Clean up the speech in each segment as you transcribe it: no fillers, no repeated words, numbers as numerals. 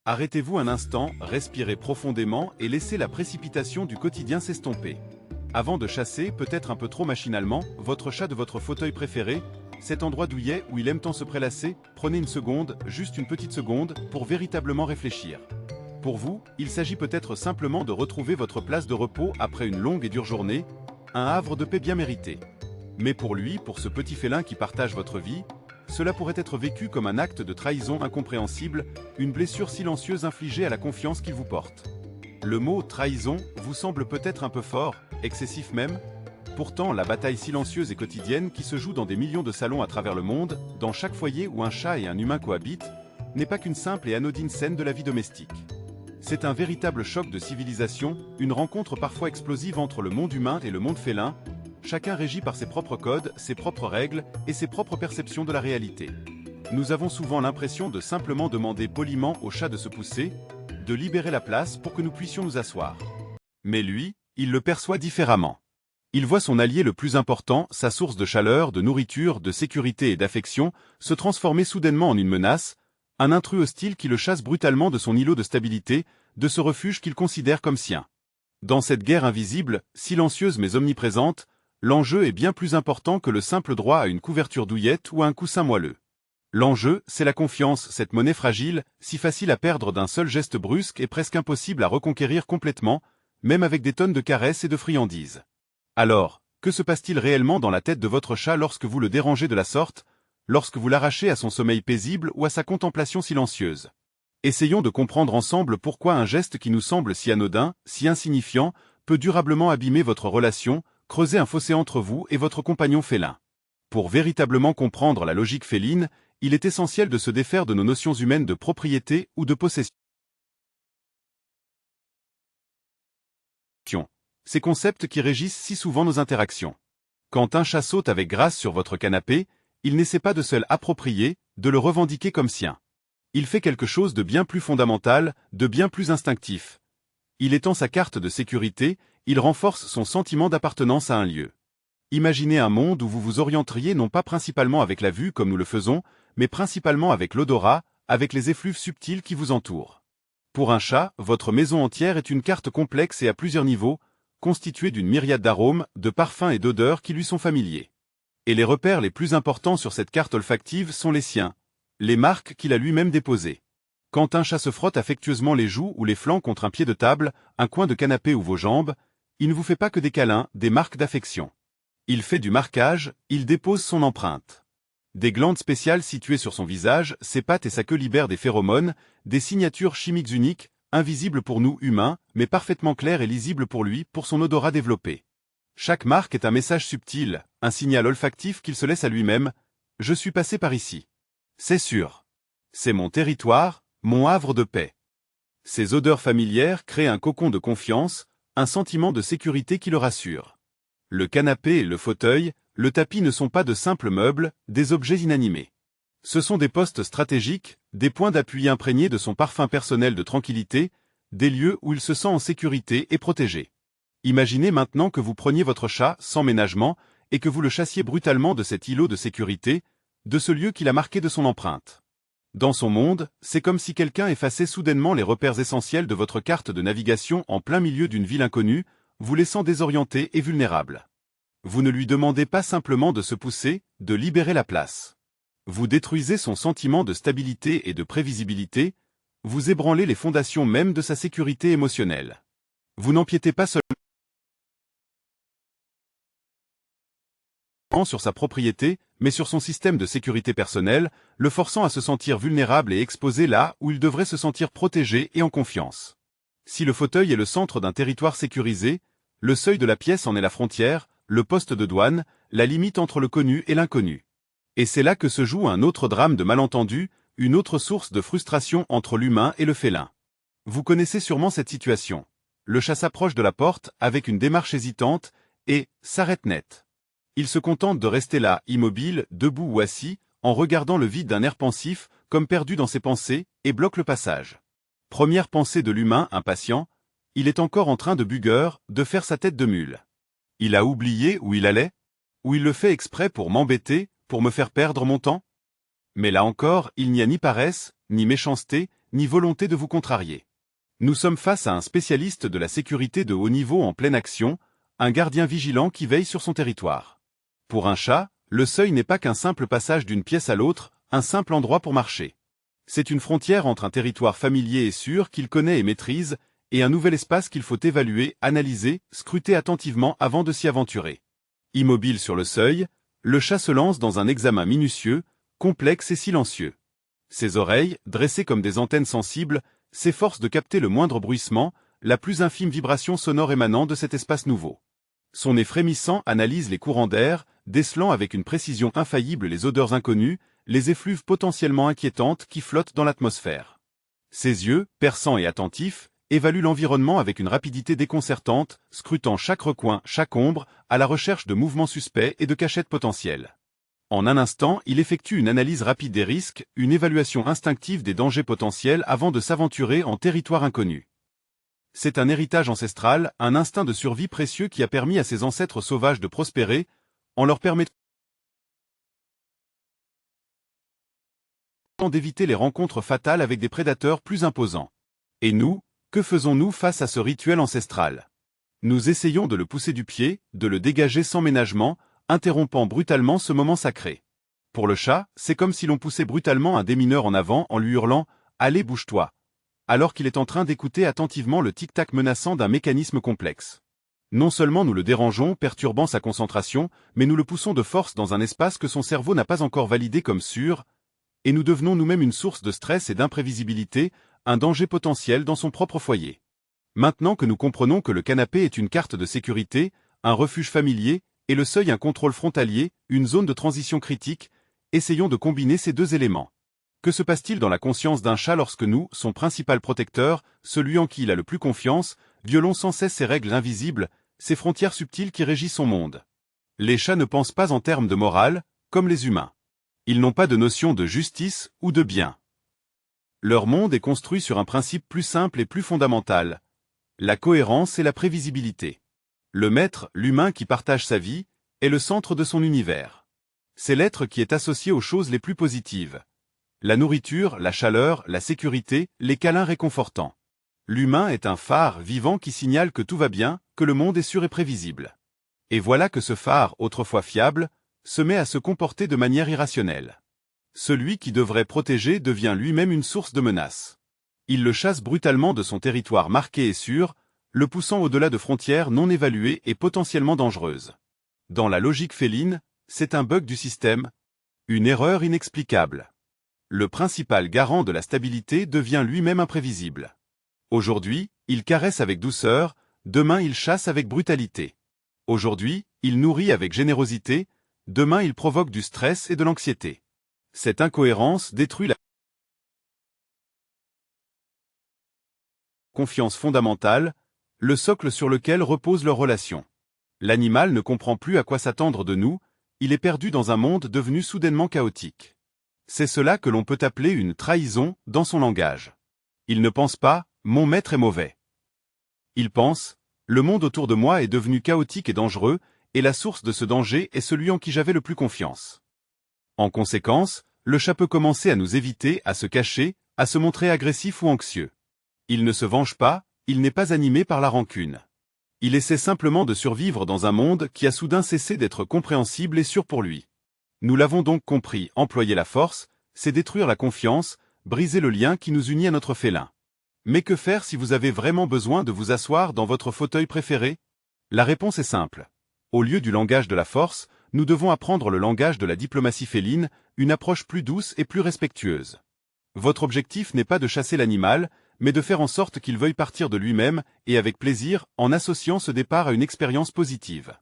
Arrêtez-vous un instant, respirez profondément et laissez la précipitation du quotidien s'estomper. Avant de chasser, peut-être un peu trop machinalement, votre chat de votre fauteuil préféré, cet endroit douillet où il aime tant se prélasser, prenez une seconde, juste une petite seconde, pour véritablement réfléchir. Pour vous, il s'agit peut-être simplement de retrouver votre place de repos après une longue et dure journée, un havre de paix bien mérité. Mais pour lui, pour ce petit félin qui partage votre vie, cela pourrait être vécu comme un acte de trahison incompréhensible, une blessure silencieuse infligée à la confiance qu'il vous porte. Le mot « trahison » vous semble peut-être un peu fort, excessif même. Pourtant, la bataille silencieuse et quotidienne qui se joue dans des millions de salons à travers le monde, dans chaque foyer où un chat et un humain cohabitent, n'est pas qu'une simple et anodine scène de la vie domestique. C'est un véritable choc de civilisation, une rencontre parfois explosive entre le monde humain et le monde félin, chacun régi par ses propres codes, ses propres règles et ses propres perceptions de la réalité. Nous avons souvent l'impression de simplement demander poliment au chat de se pousser, de libérer la place pour que nous puissions nous asseoir. Mais lui, il le perçoit différemment. Il voit son allié le plus important, sa source de chaleur, de nourriture, de sécurité et d'affection, se transformer soudainement en une menace, un intrus hostile qui le chasse brutalement de son îlot de stabilité, de ce refuge qu'il considère comme sien. Dans cette guerre invisible, silencieuse mais omniprésente, l'enjeu est bien plus important que le simple droit à une couverture douillette ou à un coussin moelleux. L'enjeu, c'est la confiance, cette monnaie fragile, si facile à perdre d'un seul geste brusque et presque impossible à reconquérir complètement, même avec des tonnes de caresses et de friandises. Alors, que se passe-t-il réellement dans la tête de votre chat lorsque vous le dérangez de la sorte, lorsque vous l'arrachez à son sommeil paisible ou à sa contemplation silencieuse? Essayons de comprendre ensemble pourquoi un geste qui nous semble si anodin, si insignifiant, peut durablement abîmer votre relation, creuser un fossé entre vous et votre compagnon félin. Pour véritablement comprendre la logique féline, il est essentiel de se défaire de nos notions humaines de propriété ou de possession. Ces concepts qui régissent si souvent nos interactions. Quand un chat saute avec grâce sur votre canapé, il n'essaie pas de se l'approprier, de le revendiquer comme sien. Il fait quelque chose de bien plus fondamental, de bien plus instinctif. Il étend sa carte de sécurité, il renforce son sentiment d'appartenance à un lieu. Imaginez un monde où vous vous orienteriez non pas principalement avec la vue comme nous le faisons, mais principalement avec l'odorat, avec les effluves subtils qui vous entourent. Pour un chat, votre maison entière est une carte complexe et à plusieurs niveaux, constituée d'une myriade d'arômes, de parfums et d'odeurs qui lui sont familiers. Et les repères les plus importants sur cette carte olfactive sont les siens, les marques qu'il a lui-même déposées. Quand un chat se frotte affectueusement les joues ou les flancs contre un pied de table, un coin de canapé ou vos jambes, il ne vous fait pas que des câlins, des marques d'affection. Il fait du marquage, il dépose son empreinte. Des glandes spéciales situées sur son visage, ses pattes et sa queue libèrent des phéromones, des signatures chimiques uniques, invisibles pour nous humains, mais parfaitement claires et lisibles pour lui, pour son odorat développé. Chaque marque est un message subtil, un signal olfactif qu'il se laisse à lui-même. Je suis passé par ici. C'est sûr. C'est mon territoire, mon havre de paix. Ces odeurs familières créent un cocon de confiance, un sentiment de sécurité qui le rassure. Le canapé et le fauteuil, le tapis ne sont pas de simples meubles, des objets inanimés. Ce sont des postes stratégiques, des points d'appui imprégnés de son parfum personnel de tranquillité, des lieux où il se sent en sécurité et protégé. Imaginez maintenant que vous preniez votre chat sans ménagement et que vous le chassiez brutalement de cet îlot de sécurité, de ce lieu qu'il a marqué de son empreinte. Dans son monde, c'est comme si quelqu'un effaçait soudainement les repères essentiels de votre carte de navigation en plein milieu d'une ville inconnue, vous laissant désorienté et vulnérable. Vous ne lui demandez pas simplement de se pousser, de libérer la place. Vous détruisez son sentiment de stabilité et de prévisibilité, vous ébranlez les fondations même de sa sécurité émotionnelle. Vous n'empiétez pas seulement sur sa propriété, mais sur son système de sécurité personnelle, le forçant à se sentir vulnérable et exposé là où il devrait se sentir protégé et en confiance. Si le fauteuil est le centre d'un territoire sécurisé, le seuil de la pièce en est la frontière, le poste de douane, la limite entre le connu et l'inconnu. Et c'est là que se joue un autre drame de malentendu, une autre source de frustration entre l'humain et le félin. Vous connaissez sûrement cette situation. Le chat s'approche de la porte avec une démarche hésitante et s'arrête net. Il se contente de rester là, immobile, debout ou assis, en regardant le vide d'un air pensif, comme perdu dans ses pensées, et bloque le passage. Première pensée de l'humain impatient, il est encore en train de bugueur, de faire sa tête de mule. Il a oublié où il allait? Ou il le fait exprès pour m'embêter, pour me faire perdre mon temps? Mais là encore, il n'y a ni paresse, ni méchanceté, ni volonté de vous contrarier. Nous sommes face à un spécialiste de la sécurité de haut niveau en pleine action, un gardien vigilant qui veille sur son territoire. Pour un chat, le seuil n'est pas qu'un simple passage d'une pièce à l'autre, un simple endroit pour marcher. C'est une frontière entre un territoire familier et sûr qu'il connaît et maîtrise, et un nouvel espace qu'il faut évaluer, analyser, scruter attentivement avant de s'y aventurer. Immobile sur le seuil, le chat se lance dans un examen minutieux, complexe et silencieux. Ses oreilles, dressées comme des antennes sensibles, s'efforcent de capter le moindre bruissement, la plus infime vibration sonore émanant de cet espace nouveau. Son nez frémissant analyse les courants d'air, décelant avec une précision infaillible les odeurs inconnues, les effluves potentiellement inquiétantes qui flottent dans l'atmosphère. Ses yeux, perçants et attentifs, évaluent l'environnement avec une rapidité déconcertante, scrutant chaque recoin, chaque ombre, à la recherche de mouvements suspects et de cachettes potentielles. En un instant, il effectue une analyse rapide des risques, une évaluation instinctive des dangers potentiels avant de s'aventurer en territoire inconnu. C'est un héritage ancestral, un instinct de survie précieux qui a permis à ses ancêtres sauvages de prospérer, en leur permettant d'éviter les rencontres fatales avec des prédateurs plus imposants. Et nous, que faisons-nous face à ce rituel ancestral? Nous essayons de le pousser du pied, de le dégager sans ménagement, interrompant brutalement ce moment sacré. Pour le chat, c'est comme si l'on poussait brutalement un démineur en avant en lui hurlant « Allez, bouge-toi !» alors qu'il est en train d'écouter attentivement le tic-tac menaçant d'un mécanisme complexe. Non seulement nous le dérangeons, perturbant sa concentration, mais nous le poussons de force dans un espace que son cerveau n'a pas encore validé comme sûr, et nous devenons nous-mêmes une source de stress et d'imprévisibilité, un danger potentiel dans son propre foyer. Maintenant que nous comprenons que le canapé est une carte de sécurité, un refuge familier, et le seuil un contrôle frontalier, une zone de transition critique, essayons de combiner ces deux éléments. Que se passe-t-il dans la conscience d'un chat lorsque nous, son principal protecteur, celui en qui il a le plus confiance, violons sans cesse ces règles invisibles, ces frontières subtiles qui régissent son monde? Les chats ne pensent pas en termes de morale, comme les humains. Ils n'ont pas de notion de justice ou de bien. Leur monde est construit sur un principe plus simple et plus fondamental, la cohérence et la prévisibilité. Le maître, l'humain qui partage sa vie, est le centre de son univers. C'est l'être qui est associé aux choses les plus positives. La nourriture, la chaleur, la sécurité, les câlins réconfortants. L'humain est un phare vivant qui signale que tout va bien, que le monde est sûr et prévisible. Et voilà que ce phare, autrefois fiable, se met à se comporter de manière irrationnelle. Celui qui devrait protéger devient lui-même une source de menace. Il le chasse brutalement de son territoire marqué et sûr, le poussant au-delà de frontières non évaluées et potentiellement dangereuses. Dans la logique féline, c'est un bug du système, une erreur inexplicable. Le principal garant de la stabilité devient lui-même imprévisible. Aujourd'hui, il caresse avec douceur, demain il chasse avec brutalité. Aujourd'hui, il nourrit avec générosité, demain il provoque du stress et de l'anxiété. Cette incohérence détruit la confiance fondamentale, le socle sur lequel repose leur relation. L'animal ne comprend plus à quoi s'attendre de nous, il est perdu dans un monde devenu soudainement chaotique. C'est cela que l'on peut appeler une trahison dans son langage. Il ne pense pas « mon maître est mauvais ». Il pense « le monde autour de moi est devenu chaotique et dangereux, et la source de ce danger est celui en qui j'avais le plus confiance ». En conséquence, le chat peut commencer à nous éviter, à se cacher, à se montrer agressif ou anxieux. Il ne se venge pas, il n'est pas animé par la rancune. Il essaie simplement de survivre dans un monde qui a soudain cessé d'être compréhensible et sûr pour lui. Nous l'avons donc compris, employer la force, c'est détruire la confiance, briser le lien qui nous unit à notre félin. Mais que faire si vous avez vraiment besoin de vous asseoir dans votre fauteuil préféré? La réponse est simple. Au lieu du langage de la force, nous devons apprendre le langage de la diplomatie féline, une approche plus douce et plus respectueuse. Votre objectif n'est pas de chasser l'animal, mais de faire en sorte qu'il veuille partir de lui-même, et avec plaisir, en associant ce départ à une expérience positive.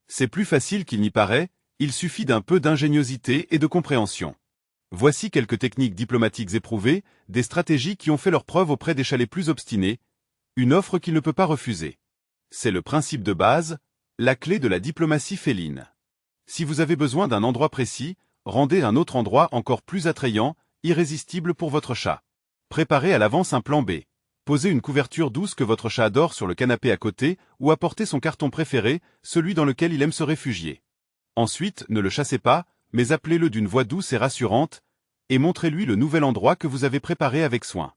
C'est plus facile qu'il n'y paraît, il suffit d'un peu d'ingéniosité et de compréhension. Voici quelques techniques diplomatiques éprouvées, des stratégies qui ont fait leur preuve auprès des chats les plus obstinés, une offre qu'il ne peut pas refuser. C'est le principe de base, la clé de la diplomatie féline. Si vous avez besoin d'un endroit précis, rendez un autre endroit encore plus attrayant, irrésistible pour votre chat. Préparez à l'avance un plan B. Posez une couverture douce que votre chat adore sur le canapé à côté ou apportez son carton préféré, celui dans lequel il aime se réfugier. Ensuite, ne le chassez pas, mais appelez-le d'une voix douce et rassurante, et montrez-lui le nouvel endroit que vous avez préparé avec soin.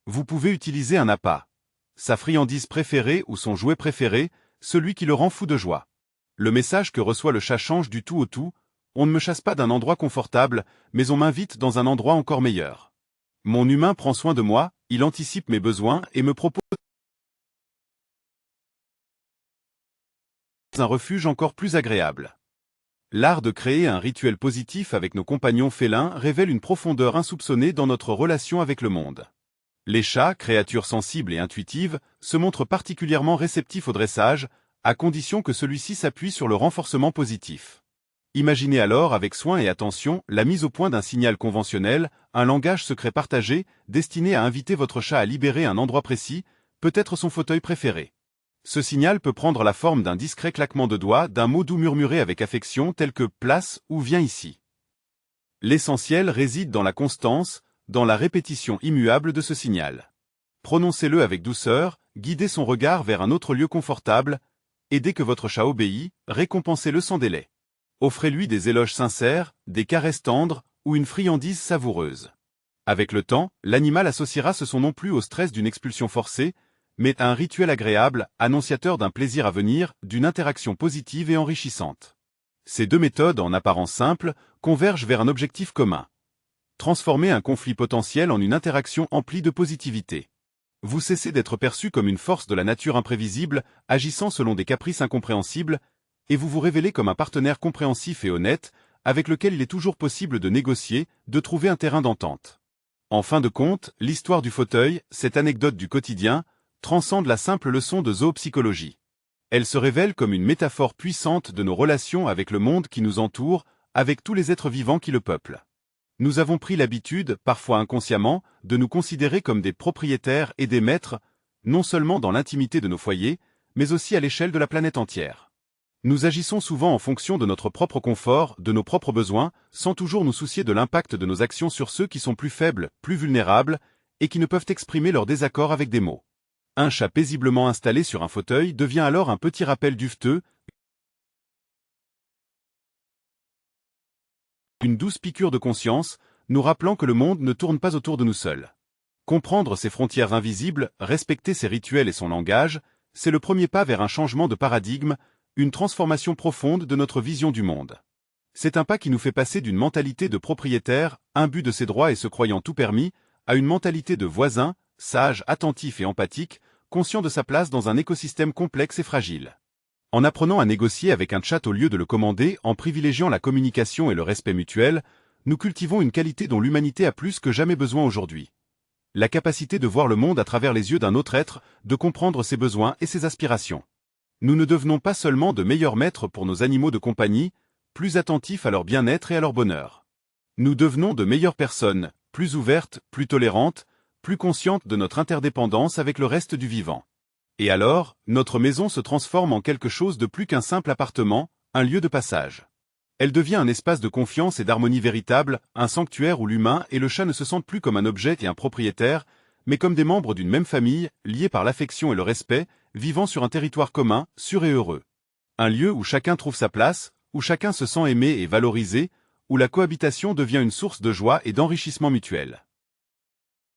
Vous pouvez utiliser un appât, sa friandise préférée ou son jouet préféré, celui qui le rend fou de joie. Le message que reçoit le chat change du tout au tout, on ne me chasse pas d'un endroit confortable, mais on m'invite dans un endroit encore meilleur. Mon humain prend soin de moi, il anticipe mes besoins et me propose un refuge encore plus agréable. L'art de créer un rituel positif avec nos compagnons félins révèle une profondeur insoupçonnée dans notre relation avec le monde. Les chats, créatures sensibles et intuitives, se montrent particulièrement réceptifs au dressage, à condition que celui-ci s'appuie sur le renforcement positif. Imaginez alors avec soin et attention la mise au point d'un signal conventionnel, un langage secret partagé, destiné à inviter votre chat à libérer un endroit précis, peut-être son fauteuil préféré. Ce signal peut prendre la forme d'un discret claquement de doigts, d'un mot doux murmuré avec affection tel que « place » ou « viens ici ». L'essentiel réside dans la constance, dans la répétition immuable de ce signal. Prononcez-le avec douceur, guidez son regard vers un autre lieu confortable, et dès que votre chat obéit, récompensez-le sans délai. Offrez-lui des éloges sincères, des caresses tendres ou une friandise savoureuse. Avec le temps, l'animal associera ce son non plus au stress d'une expulsion forcée, mais à un rituel agréable, annonciateur d'un plaisir à venir, d'une interaction positive et enrichissante. Ces deux méthodes, en apparence simples, convergent vers un objectif commun. Transformer un conflit potentiel en une interaction emplie de positivité. Vous cessez d'être perçu comme une force de la nature imprévisible, agissant selon des caprices incompréhensibles, et vous vous révélez comme un partenaire compréhensif et honnête, avec lequel il est toujours possible de négocier, de trouver un terrain d'entente. En fin de compte, l'histoire du fauteuil, cette anecdote du quotidien, transcende la simple leçon de zoopsychologie. Elle se révèle comme une métaphore puissante de nos relations avec le monde qui nous entoure, avec tous les êtres vivants qui le peuplent. Nous avons pris l'habitude, parfois inconsciemment, de nous considérer comme des propriétaires et des maîtres, non seulement dans l'intimité de nos foyers, mais aussi à l'échelle de la planète entière. Nous agissons souvent en fonction de notre propre confort, de nos propres besoins, sans toujours nous soucier de l'impact de nos actions sur ceux qui sont plus faibles, plus vulnérables, et qui ne peuvent exprimer leur désaccord avec des mots. Un chat paisiblement installé sur un fauteuil devient alors un petit rappel duveteux, une douce piqûre de conscience, nous rappelant que le monde ne tourne pas autour de nous seuls. Comprendre ces frontières invisibles, respecter ses rituels et son langage, c'est le premier pas vers un changement de paradigme, une transformation profonde de notre vision du monde. C'est un pas qui nous fait passer d'une mentalité de propriétaire, imbu de ses droits et se croyant tout permis, à une mentalité de voisin, sage, attentif et empathique, conscient de sa place dans un écosystème complexe et fragile. En apprenant à négocier avec un chat au lieu de le commander, en privilégiant la communication et le respect mutuel, nous cultivons une qualité dont l'humanité a plus que jamais besoin aujourd'hui. La capacité de voir le monde à travers les yeux d'un autre être, de comprendre ses besoins et ses aspirations. Nous ne devenons pas seulement de meilleurs maîtres pour nos animaux de compagnie, plus attentifs à leur bien-être et à leur bonheur. Nous devenons de meilleures personnes, plus ouvertes, plus tolérantes, plus conscientes de notre interdépendance avec le reste du vivant. Et alors, notre maison se transforme en quelque chose de plus qu'un simple appartement, un lieu de passage. Elle devient un espace de confiance et d'harmonie véritable, un sanctuaire où l'humain et le chat ne se sentent plus comme un objet et un propriétaire, mais comme des membres d'une même famille, liés par l'affection et le respect, vivant sur un territoire commun, sûr et heureux. Un lieu où chacun trouve sa place, où chacun se sent aimé et valorisé, où la cohabitation devient une source de joie et d'enrichissement mutuel.